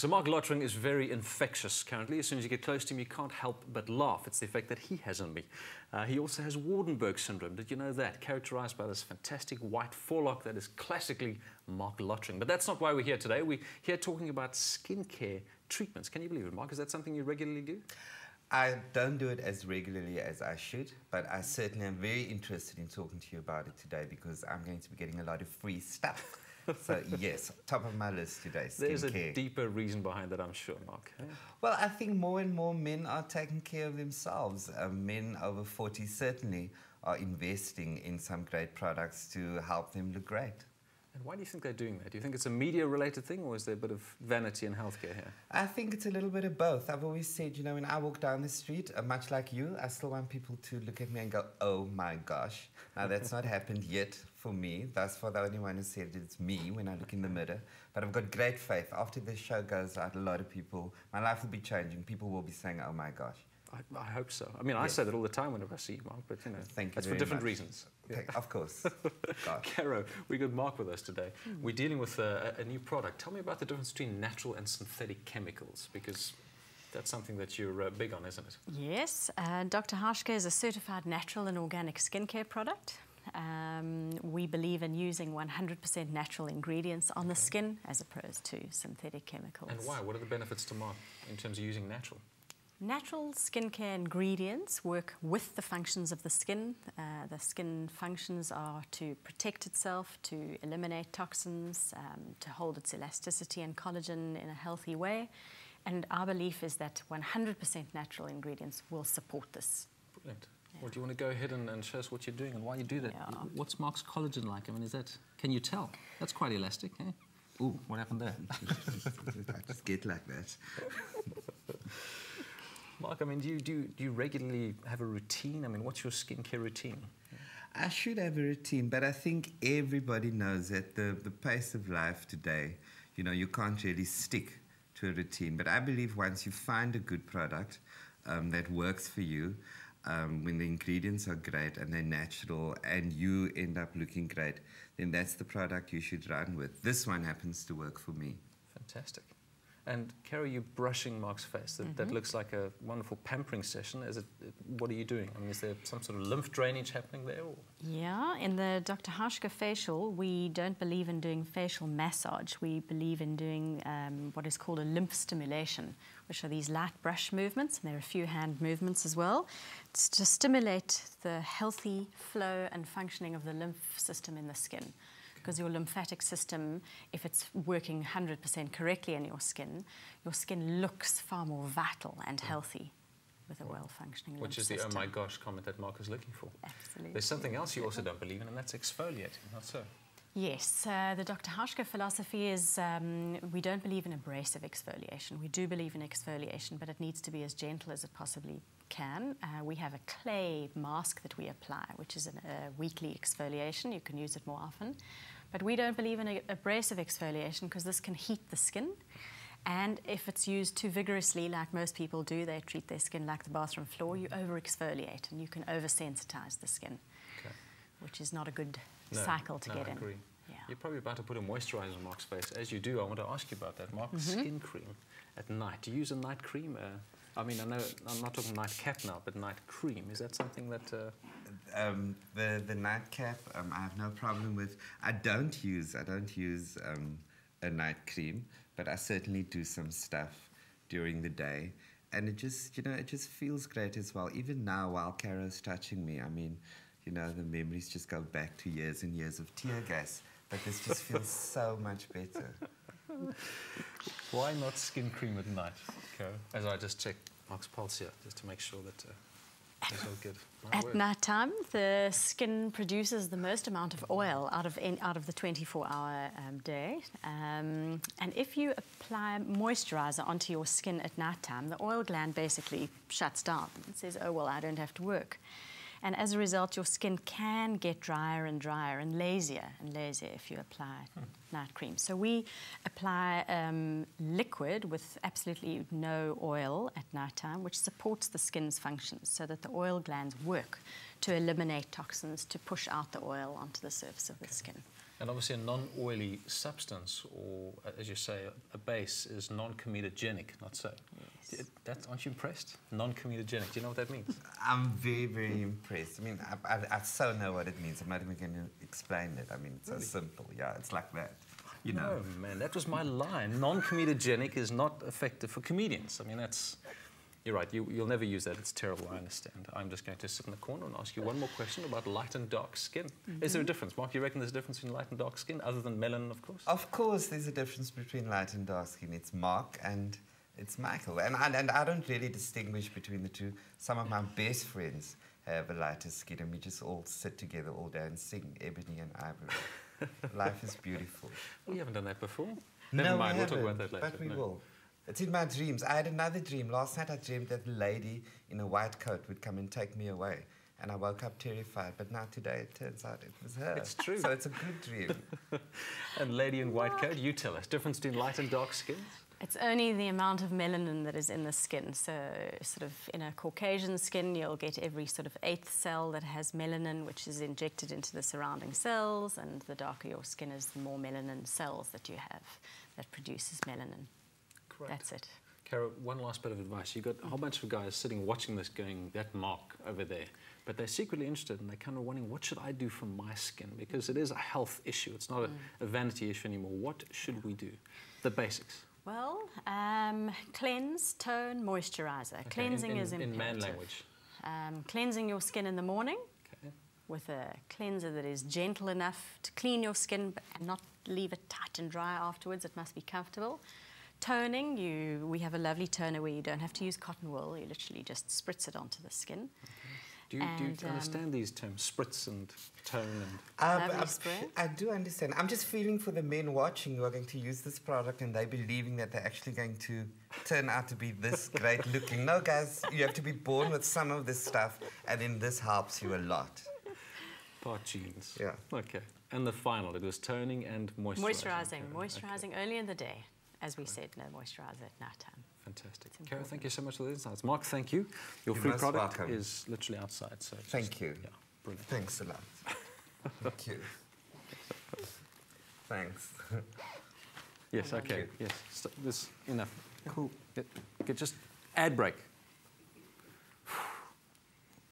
So Mark, lottering is very infectious currently. As soon as you get close to him, you can't help but laugh. It's the effect that he has on me. He also has Waardenburg syndrome. Did you know that? Characterized by this fantastic white forelock that is classically Mark lottering. But that's not why we're here today. We're here talking about skincare treatments. Can you believe it, Mark? Is that something you regularly do? I don't do it as regularly as I should, but I certainly am very interested in talking to you about it today because I'm going to be getting a lot of free stuff. So yes, top of my list today, skincare. There's a deeper reason behind that, I'm sure, Mark. Well, I think more and more men are taking care of themselves. Men over 40 certainly are investing in some great products to help them look great. And why do you think they're doing that? Do you think it's a media-related thing, or is there a bit of vanity in healthcare here? I think it's a little bit of both. I've always said, you know, when I walk down the street, much like you, I still want people to look at me and go, oh my gosh. Now, that's not happened yet for me. That's for the only one who said it's me when I look in the mirror. But I've got great faith. After this show goes out, a lot of people, my life will be changing. People will be saying, oh my gosh. I hope so. I mean, I say that all the time whenever I see you, Mark, but, you know, that's for different reasons. Yeah. Of course. Caro, we got Mark with us today. We're dealing with a new product. Tell me about the difference between natural and synthetic chemicals, because that's something that you're big on, isn't it? Yes. Dr. Hauschka is a certified natural and organic skincare product. We believe in using 100% natural ingredients on the skin as opposed to synthetic chemicals. And why? What are the benefits to Mark in terms of using natural? Natural skincare ingredients work with the functions of the skin. The skin functions are to protect itself, to eliminate toxins, to hold its elasticity and collagen in a healthy way. And our belief is that 100% natural ingredients will support this. Brilliant. Yeah. Well, do you want to go ahead and show us what you're doing and why you do that? Yeah. What's Mark's collagen like? I mean, can you tell? That's quite elastic, eh? Ooh, what happened there? I just get like that. Mark, I mean, do you regularly have a routine? I mean, what's your skincare routine? I should have a routine, but I think everybody knows that the pace of life today, you know, you can't really stick to a routine. But I believe once you find a good product that works for you, when the ingredients are great and they're natural and you end up looking great, then that's the product you should run with. This one happens to work for me. Fantastic. And Caro, you're brushing Mark's face. That looks like a wonderful pampering session. What are you doing? I mean, is there some sort of lymph drainage happening there? Or? Yeah, in the Dr. Hauschka facial, we don't believe in doing facial massage. We believe in doing what is called a lymph stimulation, which are these light brush movements, and there are a few hand movements as well. It's to stimulate the healthy flow and functioning of the lymph system in the skin. Because your lymphatic system, if it's working 100% correctly in your skin looks far more vital and healthy with a well-functioning lymph system. Which is the oh my gosh comment that Mark is looking for. Absolutely. There's something else you also don't believe in, and that's exfoliating, not so? Yes, the Dr. Hauschka philosophy is we don't believe in abrasive exfoliation. We do believe in exfoliation, but it needs to be as gentle as it possibly can. We have a clay mask that we apply, which is a weekly exfoliation. You can use it more often. But we don't believe in abrasive exfoliation because this can heat the skin. And if it's used too vigorously, like most people do, they treat their skin like the bathroom floor, you over-exfoliate and you can over-sensitize the skin, which is not a good cycle to get in. I agree. Yeah. You're probably about to put a moisturizer on Mark's face. As you do, I want to ask you about that. Mark's skin cream at night. Do you use a night cream? I mean, I know I'm not talking nightcap now, but night cream. Is that something that... The nightcap, I have no problem with. I don't use a night cream, but I certainly do some stuff during the day. And it just, you know, it just feels great as well. Even now, while Caro's touching me, I mean, you know, the memories just go back to years and years of tear gas. But this just feels so much better. Why not skin cream at night, Caro? As I just check Mark's pulse here, just to make sure that it's all good. At night time, the skin produces the most amount of oil out of the 24-hour day. And if you apply moisturizer onto your skin at night time, the oil gland basically shuts down. It says, oh, well, I don't have to work. And as a result, your skin can get drier and drier and lazier if you apply night cream. So we apply liquid with absolutely no oil at night time, which supports the skin's functions so that the oil glands work to eliminate toxins, to push out the oil onto the surface of the skin. And obviously a non-oily substance, or as you say, a base, is non-comedogenic, not so. Yes. Aren't you impressed? Non-comedogenic, do you know what that means? I'm very, very impressed. I mean, I so know what it means. I'm not even going to explain it. I mean, it's so simple. Yeah, it's like that. You know. No, man, that was my line. Non-comedogenic is not effective for comedians. I mean, that's... You're right, you'll never use that. It's terrible, I understand. I'm just going to sit in the corner and ask you one more question about light and dark skin. Is there a difference? Mark, you reckon there's a difference between light and dark skin, other than melanin, of course? Of course, there's a difference between light and dark skin. It's Mark and it's Michael. And I don't really distinguish between the two. Some of my best friends have a lighter skin, and we just all sit together all day and sing Ebony and Ivory. Life is beautiful. We haven't done that before. Never mind, we'll talk about that later. But we will. It's in my dreams. I had another dream. Last night I dreamed that a lady in a white coat would come and take me away. And I woke up terrified. But now today it turns out it was her. It's true. So it's a good dream. And lady in white coat, you tell us. Difference between light and dark skin? It's only the amount of melanin that is in the skin. So sort of in a Caucasian skin, you'll get every sort of 8th cell that has melanin, which is injected into the surrounding cells. And the darker your skin is, the more melanin cells that you have that produces melanin. Correct. That's it. Cara, one last bit of advice. You've got a whole bunch of guys sitting watching this going, that Mark over there. But they're secretly interested and they're kind of wondering, what should I do for my skin? Because it is a health issue. It's not a vanity issue anymore. What should we do? The basics. Well, cleanse, tone, moisturizer. Okay. Cleansing is imperative. In man language. Cleansing your skin in the morning Okay. with a cleanser that is gentle enough to clean your skin and not leave it tight and dry afterwards. It must be comfortable. Toning, we have a lovely toner where you don't have to use cotton wool. You literally just spritz it onto the skin. Do you understand these terms, spritz and tone? I do understand. I'm just feeling for the men watching who are going to use this product and they're believing that they're actually going to turn out to be this great looking. No, guys, you have to be born with some of this stuff, and then this helps you a lot. Part genes. Yeah. Okay. And the final, it was toning and moisturizing. Moisturizing early in the day. As we said, no moisturizer at night time. Fantastic. Cara, thank you so much for the insights. Mark, thank you. Your You're free most product welcome. is literally outside. So Thank you. Yeah, brilliant. Thanks a lot. Thank you. Thanks. Yes, okay. Yes. So, this enough. Cool. Just ad break.